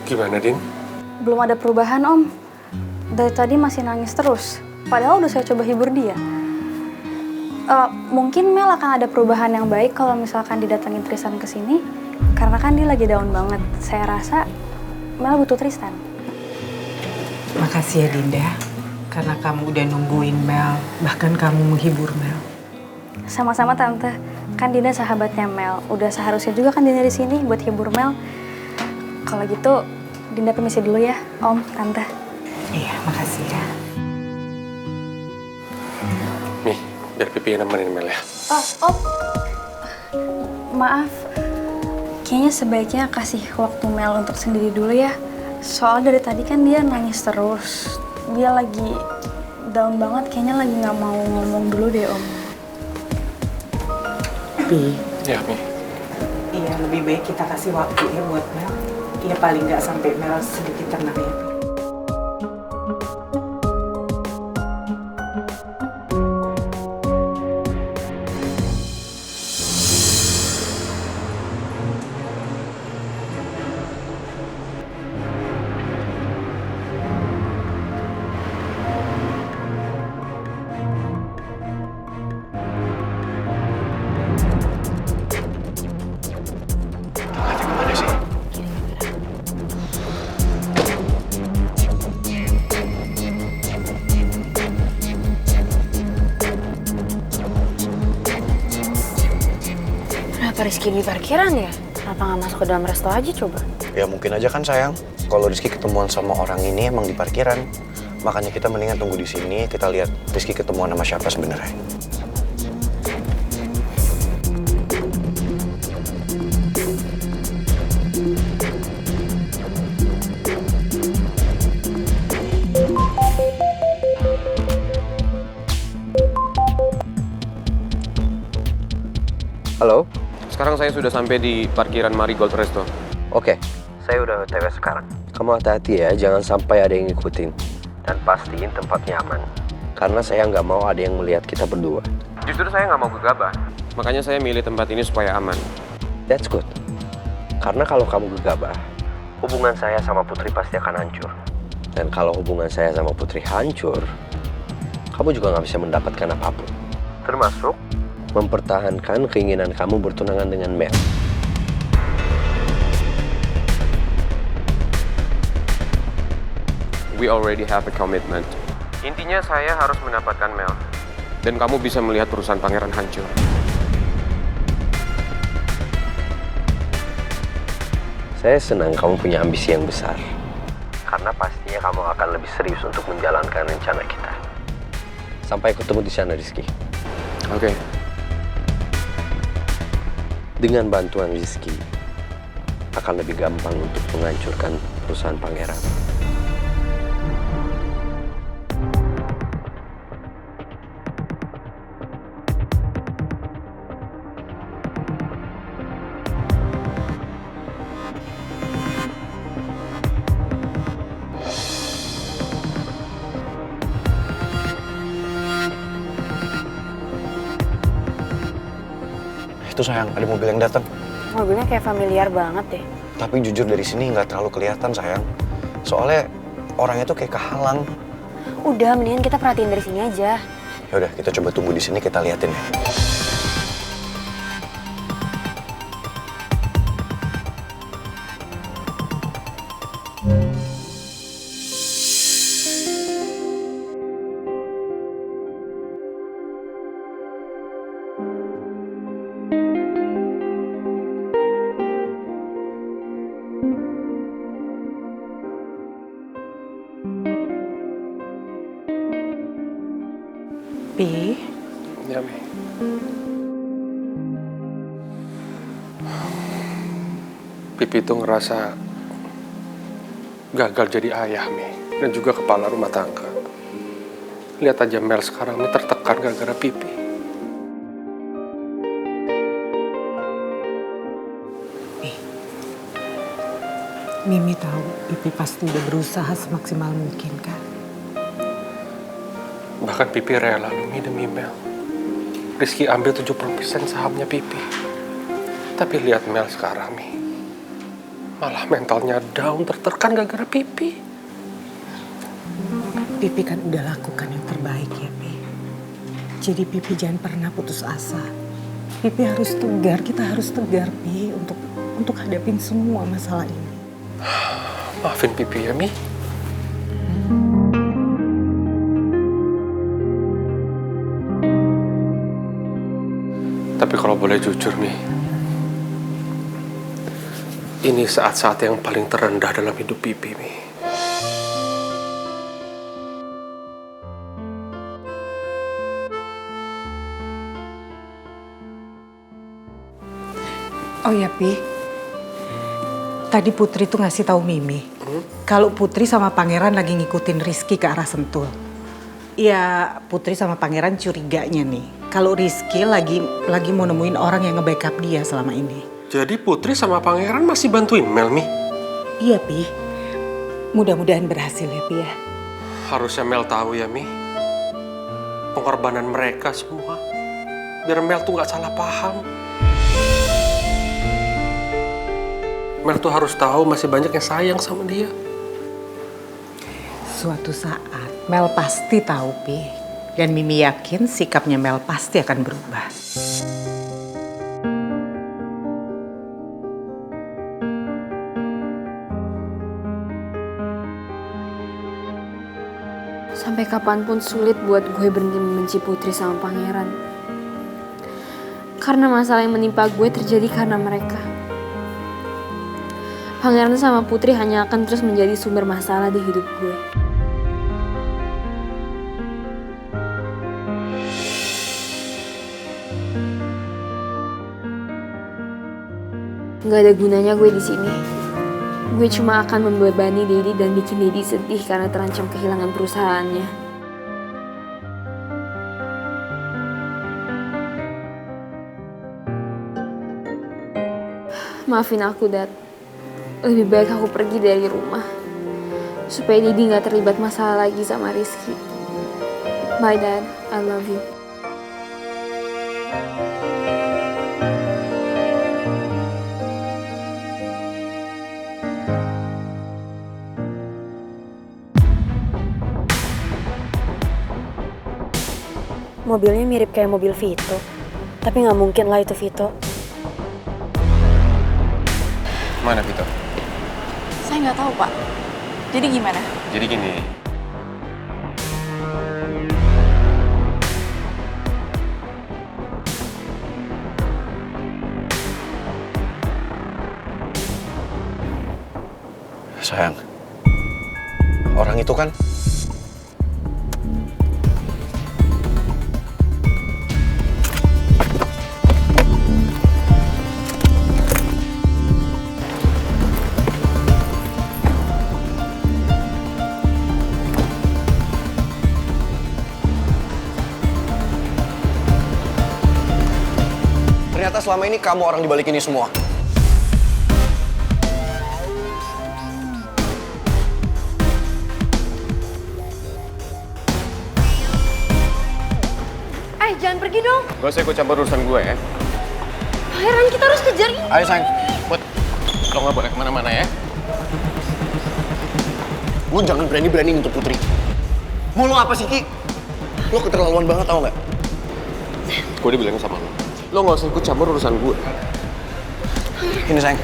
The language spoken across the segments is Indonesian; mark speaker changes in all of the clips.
Speaker 1: Gimana, Din?
Speaker 2: Belum ada perubahan, Om. Dari tadi masih nangis terus. Padahal udah saya coba hibur dia. Mungkin Mel akan ada perubahan yang baik kalau misalkan didatengin Tristan ke sini. Karena kan dia lagi down banget. Saya rasa Mel butuh Tristan.
Speaker 3: Makasih ya Dinda, karena kamu udah nungguin Mel, bahkan kamu menghibur Mel.
Speaker 2: Sama-sama Tante. Kan Dinda sahabatnya Mel. Udah seharusnya juga kan Dinda di sini buat hibur Mel. Kalau gitu Dinda permisi dulu ya, Om, Tante.
Speaker 3: Iya, makasih ya.
Speaker 1: Nih, biar Pipi yang nemenin Mel ya.
Speaker 2: Om. Maaf. Kayaknya sebaiknya kasih waktu Mel untuk sendiri dulu ya. Soal dari tadi kan dia nangis terus. Dia lagi down banget, kayaknya lagi nggak mau ngomong dulu deh, Om.
Speaker 3: Pi.
Speaker 1: Ya, Mi.
Speaker 3: Iya, lebih baik kita kasih waktu ya buat Mel. Iya, paling nggak sampai Mel sedikit tenang ya.
Speaker 1: Kemana sih?
Speaker 4: Kenapa Rizky di parkiran ya? Kenapa nggak masuk ke dalam resto aja coba?
Speaker 5: Ya mungkin aja kan sayang, kalau Rizky ketemuan sama orang ini emang di parkiran. Makanya kita mendingan tunggu di sini, kita lihat Rizky ketemuan sama siapa sebenarnya.
Speaker 6: Halo?
Speaker 1: Sekarang saya sudah sampai di parkiran Marigold Resto.
Speaker 6: Oke, saya udah OTW sekarang. Kamu hati-hati ya, jangan sampai ada yang ngikutin. Dan pastiin tempatnya aman. Karena saya nggak mau ada yang melihat kita berdua.
Speaker 1: Justru saya nggak mau gegabah. Makanya saya milih tempat ini supaya aman.
Speaker 6: That's good. Karena kalau kamu gegabah, hubungan saya sama Putri pasti akan hancur. Dan kalau hubungan saya sama Putri hancur, kamu juga nggak bisa mendapatkan apapun. Termasuk mempertahankan keinginan kamu bertunangan dengan Mel.
Speaker 1: We already have a commitment. Intinya saya harus mendapatkan Mel. Dan kamu bisa melihat perusahaan pangeran hancur.
Speaker 6: Saya senang kamu punya ambisi yang besar. Karena pastinya kamu akan lebih serius untuk menjalankan rencana kita. Sampai ketemu di sana, Rizky.
Speaker 1: Oke.
Speaker 6: Dengan bantuan Rizky, akan lebih gampang untuk menghancurkan perusahaan pangeran.
Speaker 5: Itu sayang, ada mobil yang datang.
Speaker 4: Mobilnya kayak familiar banget deh.
Speaker 5: Tapi jujur dari sini nggak terlalu kelihatan sayang. Soalnya orangnya tuh kayak kehalang.
Speaker 4: Udah, mendingan kita perhatiin dari sini aja.
Speaker 5: Ya udah, kita coba tunggu di sini, kita liatin ya.
Speaker 3: Pi,
Speaker 1: Ya, Mi. Pipi tuh ngerasa gagal jadi ayah, Mi. Dan juga kepala rumah tangga. Lihat aja Mel sekarang, Mi, tertekan gara-gara Pipi.
Speaker 3: Mimi tahu Pipi pasti udah berusaha semaksimal mungkin kan.
Speaker 1: Bahkan Pipi rela, Mi, demi Mel. Rizky ambil 70% sahamnya Pipi. Tapi lihat Mel sekarang, Mi. Malah mentalnya down, tertekan gara-gara Pipi.
Speaker 3: Pipi kan udah lakukan yang terbaik ya, Pi. Jadi Pipi jangan pernah putus asa. Pipi harus tegar, kita harus tegar, Pi, untuk hadapin semua masalah ini.
Speaker 1: Maafin Pipi ya, Mi. Tapi kalau boleh jujur, Mi, ini saat-saat yang paling terendah dalam hidup Pipi, Mi.
Speaker 3: Oh ya, Pi. Tadi Putri tuh ngasih tahu Mimi. Kalau Putri sama Pangeran lagi ngikutin Rizky ke arah Sentul. Ya, Putri sama Pangeran curiganya nih. Kalau Rizky lagi mau nemuin orang yang nge-backup dia selama ini.
Speaker 1: Jadi Putri sama Pangeran masih bantuin Mel, Mi?
Speaker 3: Iya, Pi. Mudah-mudahan berhasil ya, Pi ya.
Speaker 1: Harusnya Mel tahu ya, Mi. Pengorbanan mereka semua. Biar Mel tuh gak salah paham. Mel tuh harus tahu masih banyak yang sayang sama dia.
Speaker 3: Suatu saat Mel pasti tahu, Pi. Dan Mimi yakin sikapnya Mel pasti akan berubah.
Speaker 4: Sampai kapanpun sulit buat gue berhenti membenci Putri sama Pangeran. Karena masalah yang menimpa gue terjadi karena mereka. Pangeran sama Putri hanya akan terus menjadi sumber masalah di hidup gue. Gak ada gunanya gue di sini. Gue cuma akan membebani Dedi dan bikin Dedi sedih karena terancam kehilangan perusahaannya. Maafin aku, Dad. Lebih baik aku pergi dari rumah. Supaya Dedi gak terlibat masalah lagi sama Rizky. Bye, Dad. I love you. Mobilnya mirip kayak mobil Vito. Tapi gak mungkin lah itu Vito.
Speaker 1: Mana Vito?
Speaker 2: Saya nggak tahu, Pak. Jadi gimana?
Speaker 1: Jadi gini.
Speaker 5: Sayang, orang itu kan ternyata selama ini kamu orang dibalik ini semua.
Speaker 4: Jangan pergi dong.
Speaker 1: Gak usah ikut campur urusan gue ya.
Speaker 4: Pangeran, kita harus kejar ini.
Speaker 5: Ayo sayang, buat
Speaker 1: Lo gak boleh kemana-mana ya.
Speaker 5: lu jangan berani-berani untuk Putri. Mau lu apa sih, Ki? Lu keterlaluan banget, tau gak?
Speaker 1: Gue udah bilang sama lo. Lo gak usah ikut campur urusan gue.
Speaker 5: Ini sayang,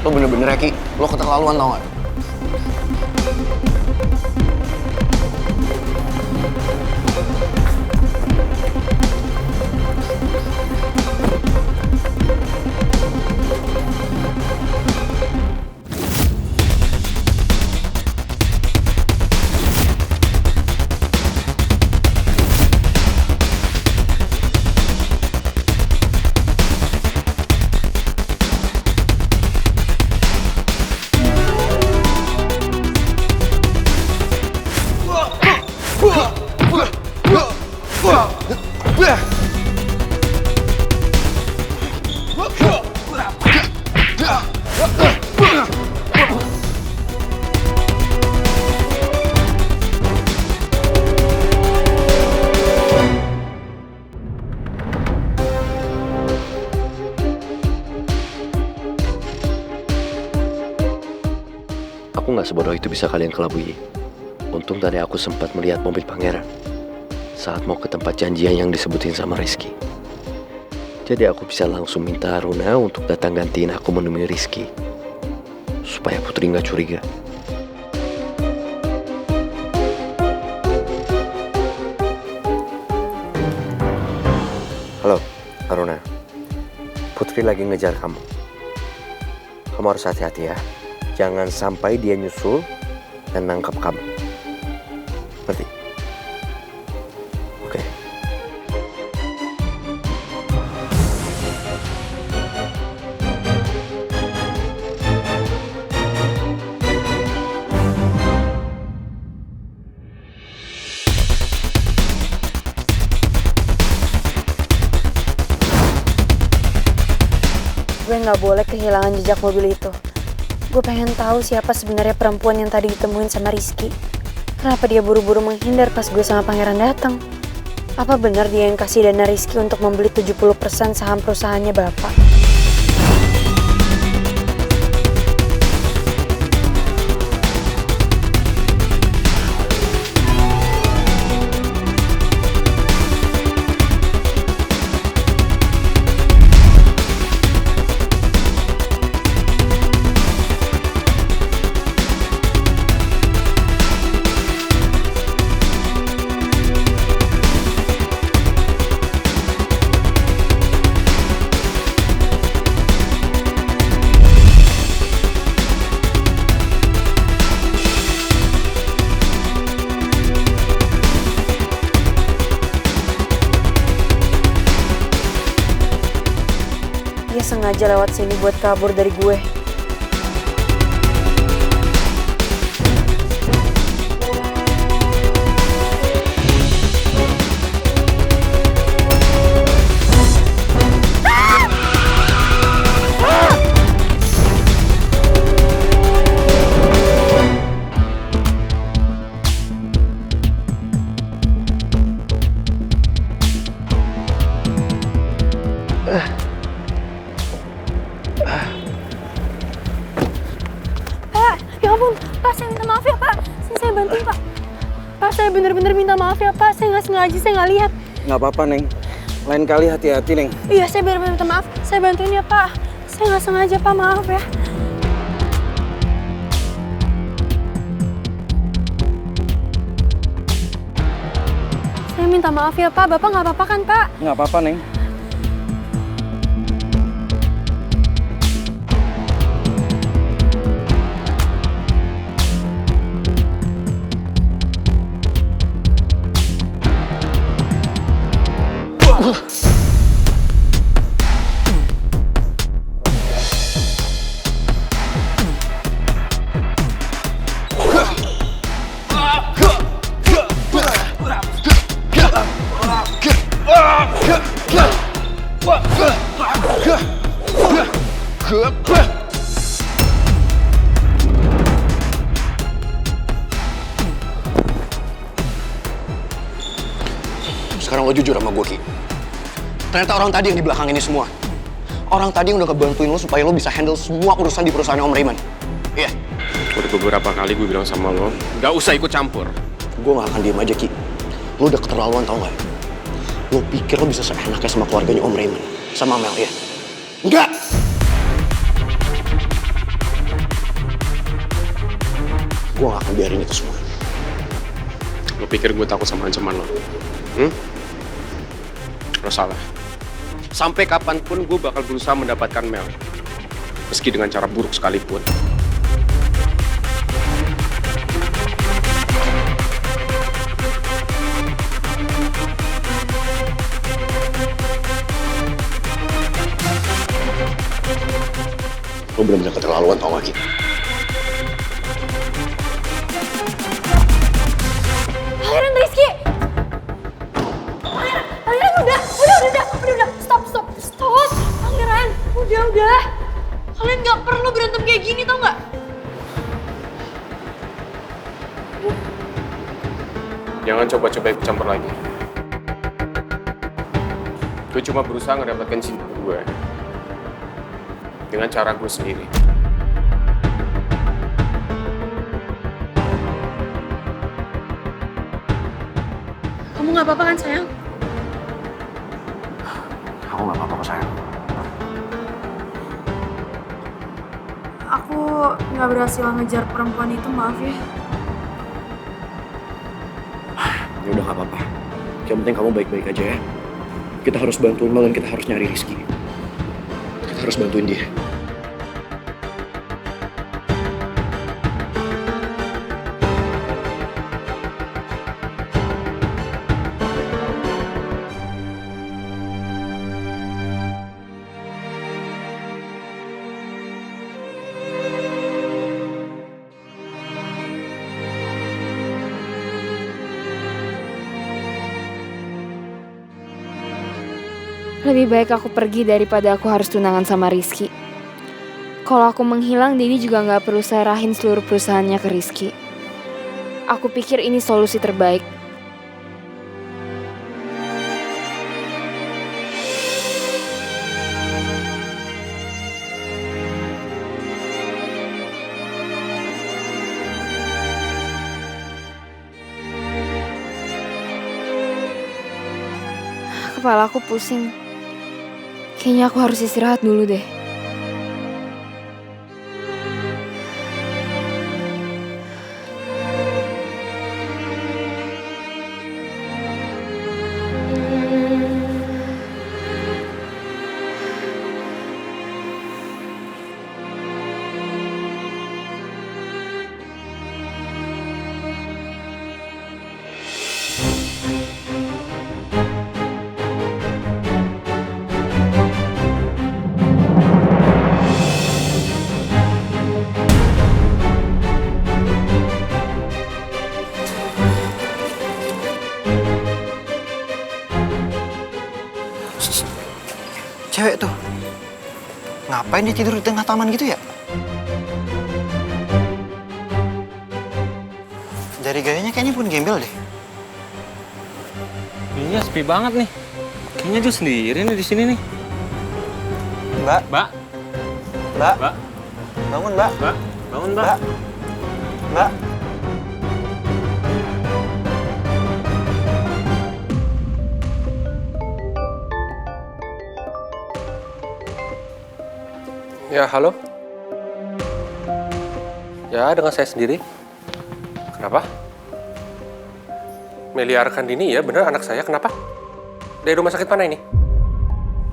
Speaker 5: lu bener-bener ya, Ki. Lu keterlaluan, tau gak?
Speaker 6: nggak sebodoh itu bisa kalian kelabui. Untung tadi aku sempat melihat mobil pangeran saat mau ke tempat janjian yang disebutin sama Rizky. Jadi aku bisa langsung minta Aruna untuk datang gantiin aku menemui Rizky supaya Putri nggak curiga. Halo, Aruna. Putri lagi ngejar kamu. Kamu harus hati-hati ya. Jangan sampai dia nyusul dan nangkap kamu. Ngerti? Oke.
Speaker 2: Gue nggak boleh kehilangan jejak mobil itu. Gue pengen tahu siapa sebenarnya perempuan yang tadi ditemuin sama Rizky. Kenapa dia buru-buru menghindar pas gue sama pangeran datang? Apa benar dia yang kasih dana Rizky untuk membeli 70% saham perusahaannya Bapak? Dia sengaja lewat sini buat kabur dari gue.
Speaker 7: Ya ampun, Pak, saya minta maaf ya, Pak. Saya bantuin, Pak. Pak, saya bener-bener minta maaf ya, Pak. Saya nggak sengaja, saya nggak lihat.
Speaker 5: Nggak apa-apa, Neng. Lain kali hati-hati, Neng.
Speaker 7: Iya, saya bener-bener minta maaf. Saya bantuin ya, Pak. Saya nggak sengaja, Pak. Maaf ya. Saya minta maaf ya, Pak. Bapak nggak apa-apa kan, Pak?
Speaker 5: Nggak apa-apa, Neng. Sekarang lo jujur sama gue, Ki. Ternyata orang tadi yang di belakang ini semua. Orang tadi yang udah ngebantuin lo supaya lo bisa handle semua urusan di perusahaan Om Raymond. Iya.
Speaker 1: Udah beberapa kali gue bilang sama lo, gak usah ikut campur.
Speaker 5: Gue gak akan diem aja, Ki. Lo udah keterlaluan, tau gak? Lo pikir lo bisa seenaknya sama keluarganya Om Raymond? Sama Mel, ya? Enggak! Gue gak akan biarin itu semua.
Speaker 1: Lo pikir gue takut sama ancaman lo? Lo salah. Sampai kapanpun gue bakal berusaha mendapatkan Mel. Meski dengan cara buruk sekalipun.
Speaker 5: Lo bener-bener keterlaluan, tau gak, Ki?
Speaker 7: Pangeran Rizky! Pangeran, udah. Stop. Pangeran, udah. Kalian nggak perlu berantem kayak gini, tau nggak?
Speaker 1: Jangan coba-coba ikut campur lagi. Gue cuma berusaha ngedapatkan cinta gue. Dengan cara gue sendiri.
Speaker 7: Kamu nggak apa-apa kan sayang?
Speaker 5: Aku nggak apa-apa kok sayang.
Speaker 2: Aku nggak berhasil ngejar perempuan itu, maaf ya.
Speaker 5: Ya udah nggak apa-apa. Yang penting kamu baik-baik aja ya. Kita harus bantuin Mel dan kita harus nyari Rizky. Kita harus bantuin dia.
Speaker 4: Lebih baik aku pergi daripada aku harus tunangan sama Rizky. Kalau aku menghilang, Dedi juga nggak perlu serahin seluruh perusahaannya ke Rizky. Aku pikir ini solusi terbaik. Kepala aku pusing. Kayaknya aku harus istirahat dulu deh.
Speaker 5: Cewek tuh. Ngapain dia tidur di tengah taman gitu ya? Dari gayanya kayaknya pun gembel deh.
Speaker 1: Iya, sepi banget nih. Kayaknya dia sendiri nih di sini nih.
Speaker 5: Mbak,
Speaker 1: Mbak,
Speaker 5: Mbak,
Speaker 1: Mbak,
Speaker 5: bangun Mbak.
Speaker 1: Mbak, bangun Mbak.
Speaker 5: Mbak, Mbak.
Speaker 1: Ya, halo. Ya, dengan saya sendiri. Kenapa? Melia Arkandini ya, bener anak saya. Kenapa? Dari rumah sakit mana ini?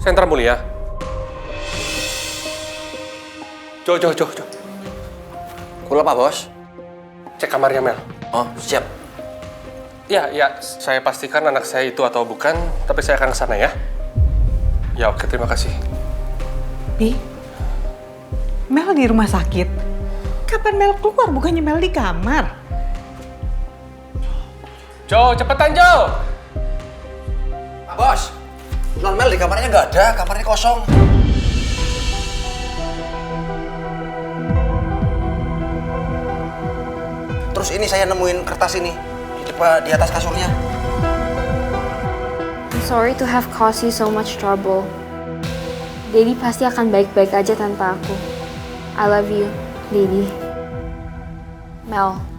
Speaker 1: Sentra Mulia. Jo.
Speaker 5: Kula Pak Bos.
Speaker 1: Cek kamarnya Mel.
Speaker 5: Oh, siap.
Speaker 1: Ya, saya pastikan anak saya itu atau bukan, tapi saya akan ke sana ya. Ya, oke, terima kasih.
Speaker 3: Bi, Mel di rumah sakit. Kapan Mel keluar? Bukannya Mel di kamar.
Speaker 1: Jo, cepetan Jo!
Speaker 5: Pak Bos, Non Mel di kamarnya nggak ada, kamarnya kosong. Terus ini saya nemuin kertas ini di atas kasurnya.
Speaker 4: I'm sorry to have caused you so much trouble. Dedi pasti akan baik-baik aja tanpa aku. I love you, Dedi. Mel.